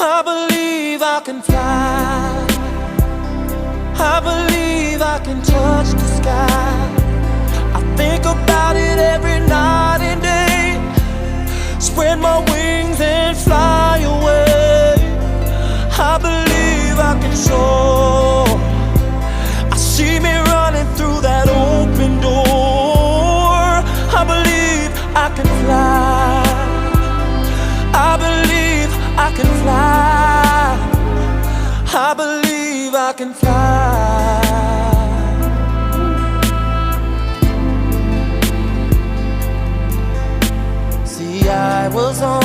I believe I can fly. I believe I can touch the sky. I think about it every night and day. Spread my wings and fly away. I believe I can soar. I see me running through that open door. I believe I can fly. I believe I can fly. I believe I can fly. See, I was on